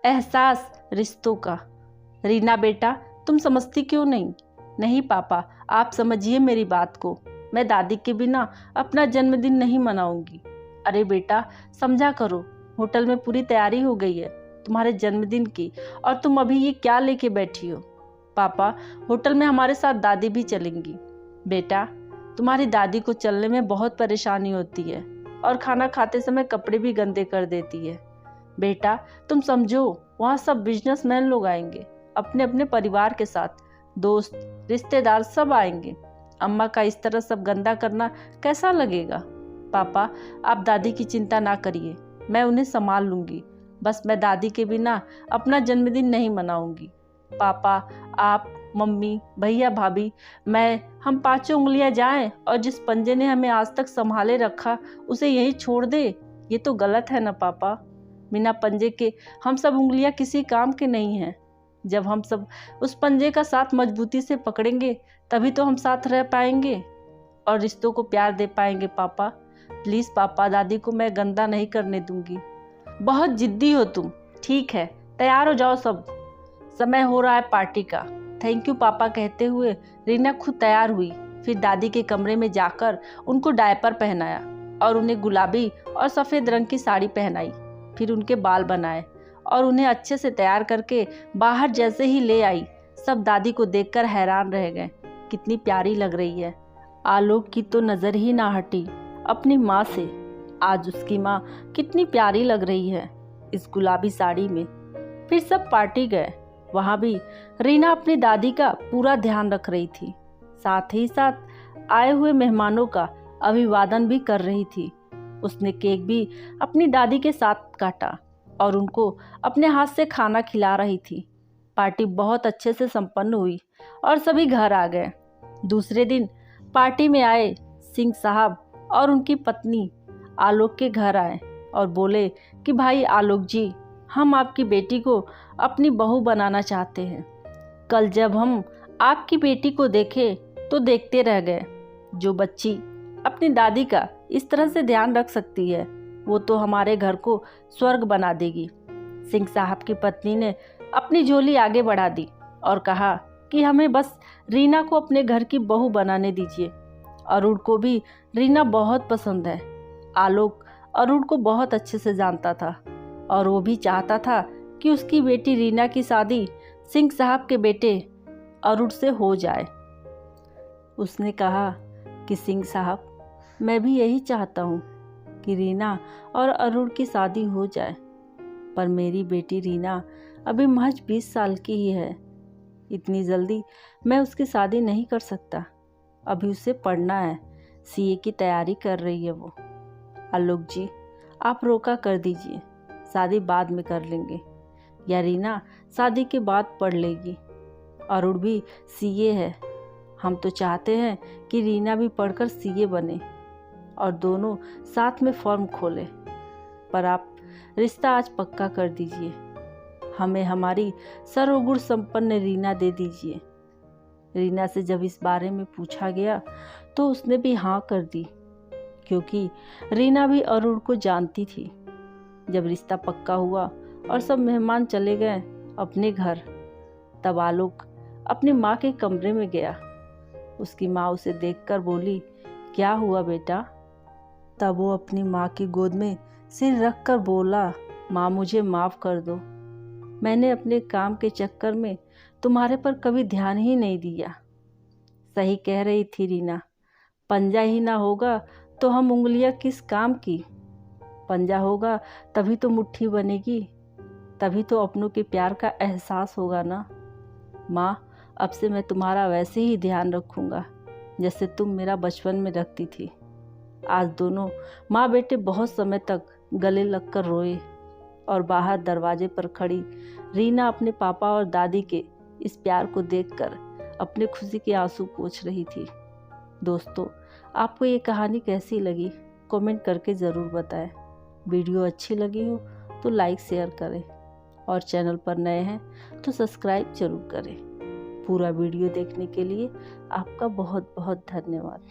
एहसास रिश्तों का। रीना बेटा, तुम समझती क्यों नहीं? नहीं पापा, आप समझिए मेरी बात को। मैं दादी के बिना अपना जन्मदिन नहीं मनाऊंगी। अरे बेटा, समझा करो। होटल में पूरी तैयारी हो गई है तुम्हारे जन्मदिन की, और तुम अभी ये क्या लेके बैठी हो? पापा, होटल में हमारे साथ दादी भी चलेंगी। बेटा, तुम्हारी दादी को चलने में बहुत परेशानी होती है और खाना खाते समय कपड़े भी गंदे कर देती है। बेटा, तुम समझो, वहाँ सब बिजनेसमैन लोग आएंगे, अपने अपने परिवार के साथ, दोस्त रिश्तेदार सब आएंगे। अम्मा का इस तरह सब गंदा करना कैसा लगेगा? पापा, आप दादी की चिंता ना करिए, मैं उन्हें संभाल लूंगी। बस मैं दादी के बिना अपना जन्मदिन नहीं मनाऊंगी। पापा, आप, मम्मी, भैया, भाभी, हम पांचों उंगलियां जाएं और जिस पंजे ने हमें आज तक संभाले रखा उसे यही छोड़ दे? ये तो गलत है ना पापा। बिना पंजे के हम सब उंगलियां किसी काम के नहीं हैं। जब हम सब उस पंजे का साथ मजबूती से पकड़ेंगे तभी तो हम साथ रह पाएंगे और रिश्तों को प्यार दे पाएंगे। पापा प्लीज पापा, दादी को मैं गंदा नहीं करने दूंगी। बहुत जिद्दी हो तुम। ठीक है, तैयार हो जाओ सब, समय हो रहा है पार्टी का। थैंक यू पापा कहते हुए रीना खुद तैयार हुई। फिर दादी के कमरे में जाकर उनको डायपर पहनाया और उन्हें गुलाबी और सफ़ेद रंग की साड़ी पहनाई। फिर उनके बाल बनाए और उन्हें अच्छे से तैयार करके बाहर जैसे ही ले आई, सब दादी को देखकर हैरान रह गए। कितनी प्यारी लग रही है। आलोक की तो नज़र ही ना हटी अपनी माँ से। आज उसकी माँ कितनी प्यारी लग रही है इस गुलाबी साड़ी में। फिर सब पार्टी गए। वहाँ भी रीना अपनी दादी का पूरा ध्यान रख रही थी, साथ ही साथ आए हुए मेहमानों का अभिवादन भी कर रही थी। उसने केक भी अपनी दादी के साथ काटा और उनको अपने हाथ से खाना खिला रही थी। पार्टी बहुत अच्छे से संपन्न हुई और सभी घर आ गए। दूसरे दिन पार्टी में आए सिंह साहब और उनकी पत्नी आलोक के घर आए और बोले कि भाई आलोक जी, हम आपकी बेटी को अपनी बहू बनाना चाहते हैं। कल जब हम आपकी बेटी को देखे तो देखते रह गए। जो बच्ची अपनी दादी का इस तरह से ध्यान रख सकती है वो तो हमारे घर को स्वर्ग बना देगी। सिंह साहब की पत्नी ने अपनी झोली आगे बढ़ा दी और कहा कि हमें बस रीना को अपने घर की बहू बनाने दीजिए। अरुण को भी रीना बहुत पसंद है। आलोक अरुण को बहुत अच्छे से जानता था और वो भी चाहता था कि उसकी बेटी रीना की शादी सिंह साहब के बेटे अरुण से हो जाए। उसने कहा कि सिंह साहब, मैं भी यही चाहता हूँ कि रीना और अरुण की शादी हो जाए, पर मेरी बेटी रीना अभी महज 20 साल की ही है। इतनी जल्दी मैं उसकी शादी नहीं कर सकता। अभी उसे पढ़ना है, सीए की तैयारी कर रही है वो। आलोक जी, आप रोका कर दीजिए, शादी बाद में कर लेंगे, या रीना शादी के बाद पढ़ लेगी। अरुण भी सीए है। हम तो चाहते हैं कि रीना भी पढ़कर सीए बने और दोनों साथ में फर्म खोले, पर आप रिश्ता आज पक्का कर दीजिए। हमें हमारी सर्वगुण संपन्न रीना दे दीजिए। रीना से जब इस बारे में पूछा गया तो उसने भी हाँ कर दी, क्योंकि रीना भी अरुण को जानती थी। जब रिश्ता पक्का हुआ और सब मेहमान चले गए अपने घर, तब आलोक अपनी माँ के कमरे में गया। उसकी माँ उसे देखकर बोली, क्या हुआ बेटा? तब वो अपनी माँ की गोद में सिर रख कर बोला, माँ मुझे माफ़ कर दो। मैंने अपने काम के चक्कर में तुम्हारे पर कभी ध्यान ही नहीं दिया। सही कह रही थी रीना, पंजा ही ना होगा तो हम उंगलियां किस काम की? पंजा होगा तभी तो मुट्ठी बनेगी, तभी तो अपनों के प्यार का एहसास होगा ना। माँ, अब से मैं तुम्हारा वैसे ही ध्यान रखूँगा जैसे तुम मेरा बचपन में रखती थी। आज दोनों माँ बेटे बहुत समय तक गले लगकर रोए और बाहर दरवाजे पर खड़ी रीना अपने पापा और दादी के इस प्यार को देखकर अपने खुशी के आंसू पोंछ रही थी। दोस्तों, आपको ये कहानी कैसी लगी कमेंट करके ज़रूर बताएं। वीडियो अच्छी लगी हो तो लाइक शेयर करें और चैनल पर नए हैं तो सब्सक्राइब जरूर करें। पूरा वीडियो देखने के लिए आपका बहुत बहुत धन्यवाद।